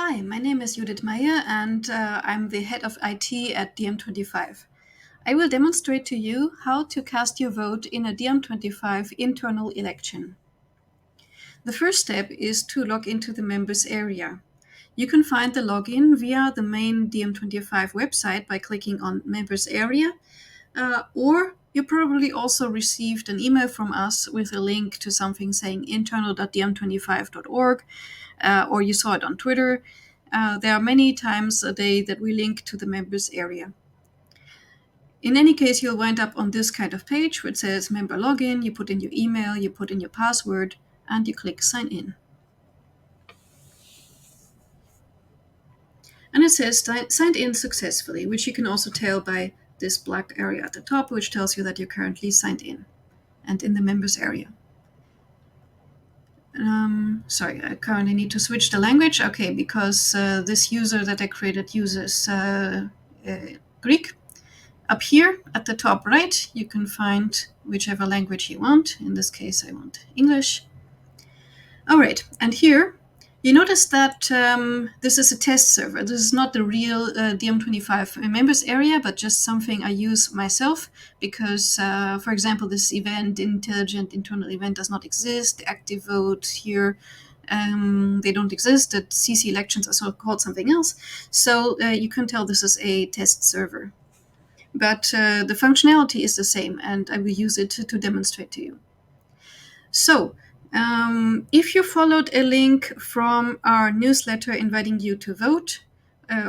Hi, my name is Judith Meyer and I'm the head of IT at DiEM25. I will demonstrate to you how to cast your vote in a DiEM25 internal election. The first step is to log into the members area. You can find the login via the main DiEM25 website by clicking on members area, or you probably also received an email from us with a link to something saying internal.diem25.org, or you saw it on Twitter. There are many times a day that we link to the members area. In any case, you'll wind up on this kind of page which says member login. You put in your email, you put in your password, and you click sign in. And it says signed in successfully, which you can also tell by this black area at the top, which tells you that you're currently signed in and in the members area. Sorry, I currently need to switch the language. Okay, because this user that I created uses Greek. Up here at the top right, you can find whichever language you want. In this case, I want English. All right, and here you notice that this is a test server. This is not the real DiEM25 members area, but just something I use myself because, for example, this event, intelligent internal event, does not exist. The active vote here, they don't exist. The CC elections are called something else. So you can tell this is a test server. But the functionality is the same, and I will use it to demonstrate to you. So, if you followed a link from our newsletter inviting you to vote,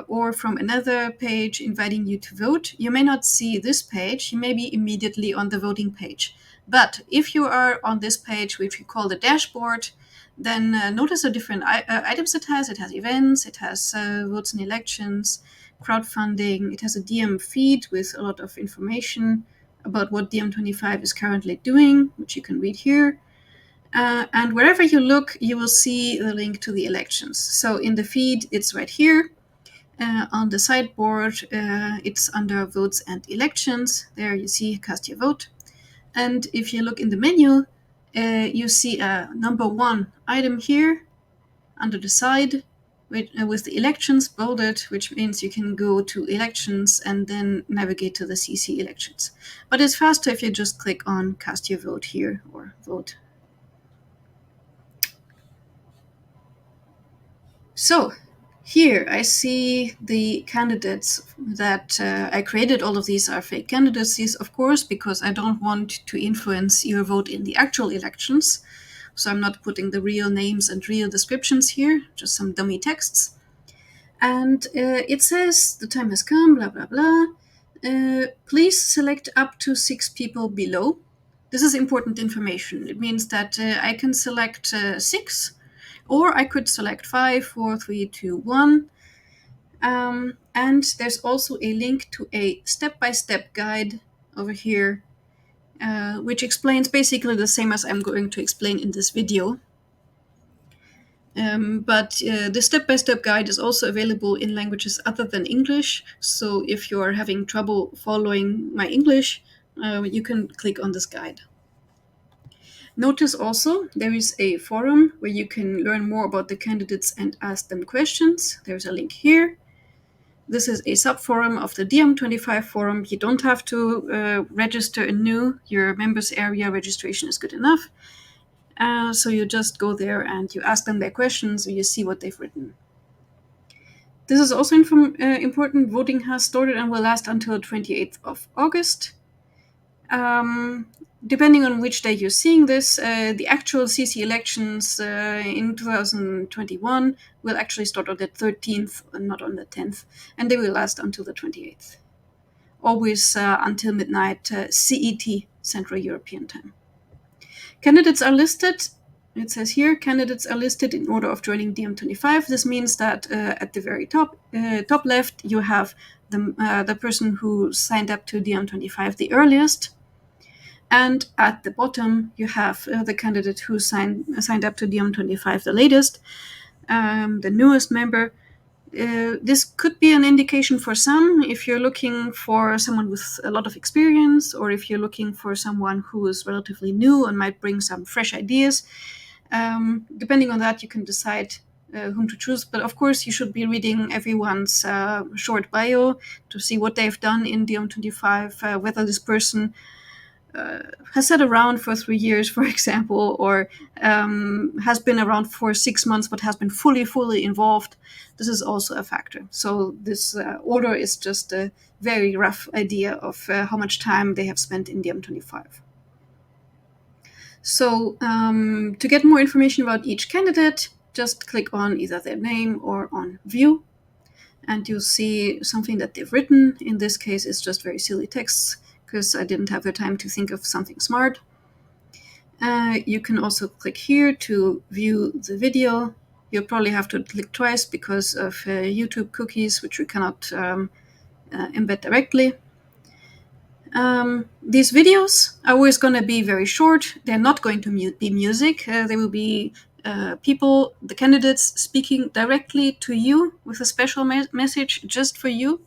or from another page inviting you to vote, you may not see this page. You may be immediately on the voting page. But if you are on this page, which we call the dashboard, then notice the different items it has. It has events, it has votes and elections, crowdfunding, it has a DiEM feed with a lot of information about what DiEM25 is currently doing, which you can read here. And wherever you look, you will see the link to the elections. So in the feed, it's right here. On the sideboard, it's under votes and elections. There you see cast your vote. And if you look in the menu, you see a number 1 item here under the side with the elections bolded, which means you can go to elections and then navigate to the CC elections. But it's faster if you just click on cast your vote here or vote. So here I see the candidates that I created. All of these are fake candidacies, of course, because I don't want to influence your vote in the actual elections. So I'm not putting the real names and real descriptions here, just some dummy texts. And it says the time has come, blah, blah, blah. Please select up to 6 people below. This is important information. It means that I can select 6, or I could select 5, 4, 3, 2, 1. And there's also a link to a step-by-step guide over here, which explains basically the same as I'm going to explain in this video. But the step-by-step guide is also available in languages other than English. So if you are having trouble following my English, you can click on this guide. Notice also there is a forum where you can learn more about the candidates and ask them questions. There's a link here. This is a sub-forum of the DiEM25 forum. You don't have to register anew. Your members area registration is good enough. So you just go there and you ask them their questions, or you see what they've written. This is also important. Voting has started and will last until the 28th of August. Depending on which day you're seeing this, the actual CC elections in 2021 will actually start on the 13th and not on the 10th, and they will last until the 28th. Always until midnight CET, Central European Time. Candidates are listed. It says here, candidates are listed in order of joining DiEM25. This means that at the very top left, you have the person who signed up to DiEM25 the earliest. And at the bottom, you have the candidate who signed up to DiEM25 the latest, the newest member. This could be an indication for some if you're looking for someone with a lot of experience, or if you're looking for someone who is relatively new and might bring some fresh ideas. Depending on that, you can decide whom to choose. But of course, you should be reading everyone's short bio to see what they've done in DiEM25, whether this person has sat around for 3 years, for example, or has been around for 6 months but has been fully involved. This is also a factor. So this order is just a very rough idea of how much time they have spent in DiEM25. So to get more information about each candidate, just click on either their name or on View, and you'll see something that they've written. In this case, it's just very silly text, because I didn't have the time to think of something smart. You can also click here to view the video. You'll probably have to click twice because of YouTube cookies, which we cannot embed directly. These videos are always going to be very short. They're not going to be music. They will be people, the candidates, speaking directly to you with a special message just for you,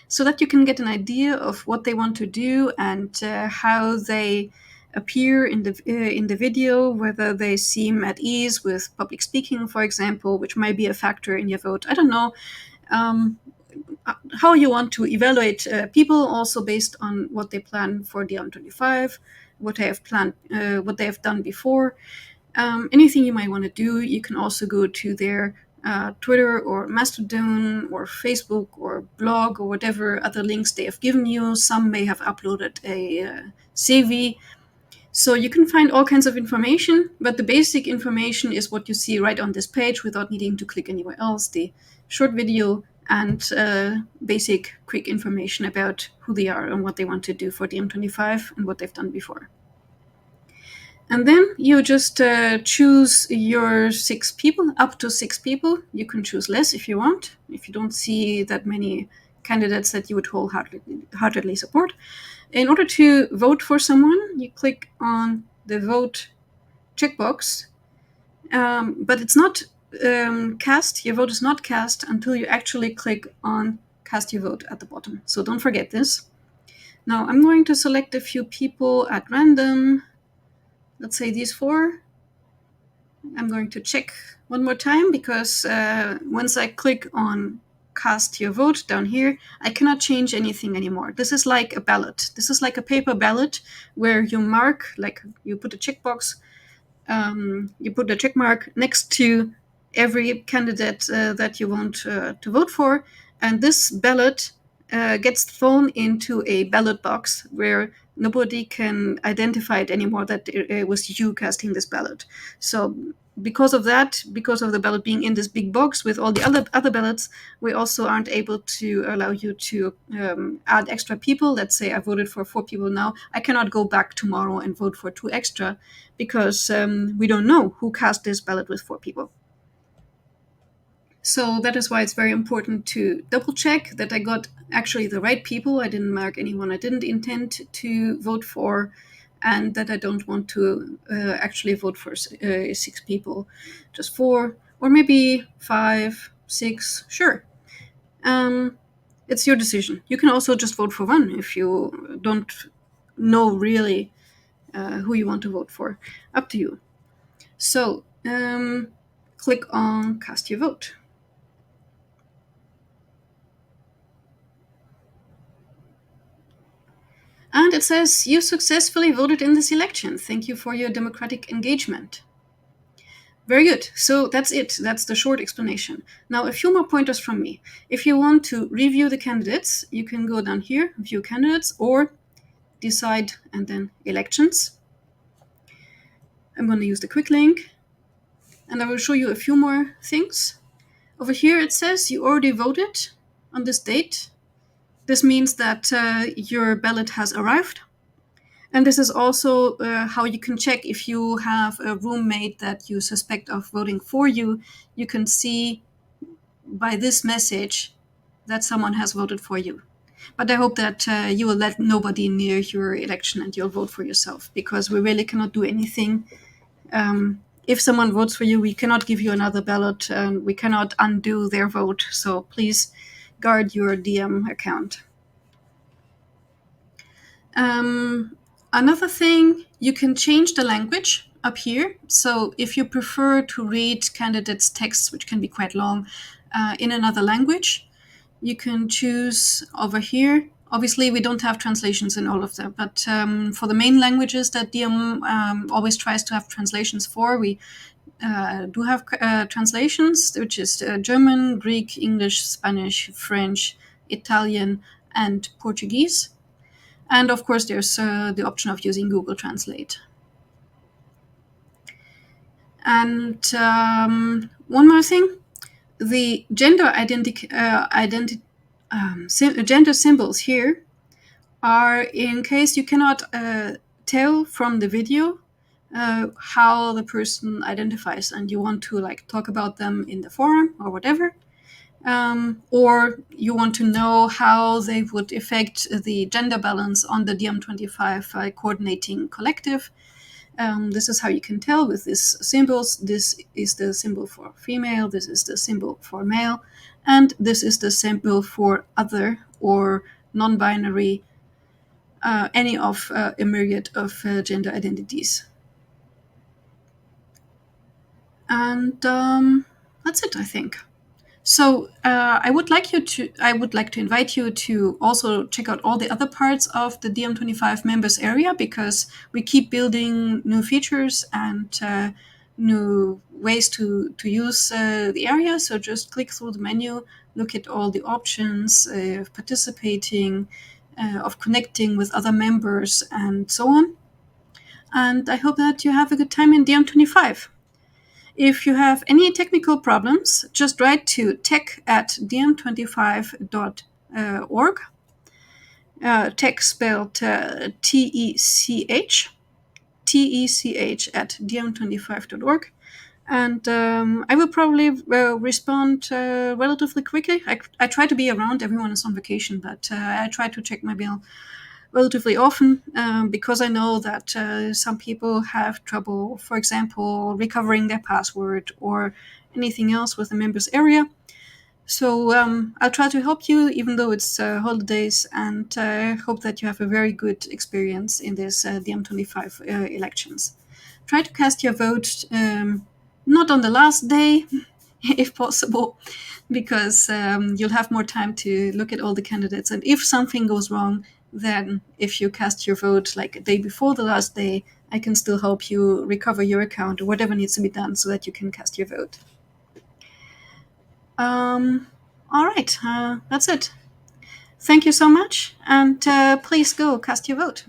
so that you can get an idea of what they want to do and how they appear in the video, whether they seem at ease with public speaking, for example, which might be a factor in your vote. I don't know. How you want to evaluate people, also based on what they plan for DiEM25, what they have planned, what they have done before. Anything you might want to do, you can also go to their Twitter or Mastodon or Facebook or blog or whatever other links they have given you. Some may have uploaded a CV. So you can find all kinds of information, but the basic information is what you see right on this page without needing to click anywhere else. The short video and basic quick information about who they are and what they want to do for DiEM25 and what they've done before. And then you just choose your 6 people, up to 6 people. You can choose less if you want, if you don't see that many candidates that you would wholeheartedly support. In order to vote for someone, you click on the vote checkbox, but it's not cast. Your vote is not cast until you actually click on cast your vote at the bottom. So don't forget this. Now I'm going to select a few people at random. Let's say these 4. I'm going to check one more time, because once I click on cast your vote down here, I cannot change anything anymore. This is like a ballot. This is like a paper ballot where you mark, like you put a checkbox, you put a check mark next to every candidate that you want to vote for. And this ballot gets thrown into a ballot box where nobody can identify it anymore that it was you casting this ballot. So because of that, because of the ballot being in this big box with all the other ballots, we also aren't able to allow you to add extra people. Let's say I voted for 4 people now. I cannot go back tomorrow and vote for 2 extra, because we don't know who cast this ballot with 4 people. So that is why it's very important to double check that I got actually the right people. I didn't mark anyone I didn't intend to vote for, and that I don't want to actually vote for 6 people, just 4, or maybe 5, 6, sure. It's your decision. You can also just vote for 1 if you don't know really who you want to vote for. Up to you. So click on cast your vote. And it says, you successfully voted in this election. Thank you for your democratic engagement. Very good. So that's it. That's the short explanation. Now, a few more pointers from me. If you want to review the candidates, you can go down here, view candidates, or decide and then elections. I'm going to use the quick link, and I will show you a few more things. Over here, it says you already voted on this date. This means that your ballot has arrived. And this is also how you can check if you have a roommate that you suspect of voting for you. You can see by this message that someone has voted for you. But I hope that you will let nobody near your election and you'll vote for yourself, because we really cannot do anything. If someone votes for you, we cannot give you another ballot. We cannot undo their vote. So please guard your DiEM account. Another thing, you can change the language up here. So if you prefer to read candidates' texts, which can be quite long, in another language, you can choose over here. Obviously, we don't have translations in all of them, but for the main languages that DiEM always tries to have translations for, we do have translations, which is German, Greek, English, Spanish, French, Italian, and Portuguese. And of course, there's the option of using Google Translate. And one more thing, the gender gender symbols here are in case you cannot tell from the video how the person identifies and you want to like talk about them in the forum or whatever. Or you want to know how they would affect the gender balance on the DiEM25 coordinating collective. This is how you can tell with these symbols. This is the symbol for female, this is the symbol for male, and this is the symbol for other or non-binary, any of a myriad of gender identities. And that's it, I think. So I would like to invite you to also check out all the other parts of the DiEM25 members area, because we keep building new features and new ways to use the area. So just click through the menu, look at all the options of participating, of connecting with other members, and so on. And I hope that you have a good time in DiEM25. If you have any technical problems, just write to tech@diem25.org. Tech spelled TECH at diem25.org. And I will probably respond relatively quickly. I try to be around. Everyone is on vacation, but I try to check my mail relatively often because I know that some people have trouble, for example, recovering their password or anything else with the members area. So I'll try to help you, even though it's holidays, and hope that you have a very good experience in this DiEM25 elections. Try to cast your vote not on the last day, if possible, because you'll have more time to look at all the candidates. And if something goes wrong, then if you cast your vote like a day before the last day, I can still help you recover your account or whatever needs to be done so that you can cast your vote. All right, that's it. Thank you so much, and please go cast your vote.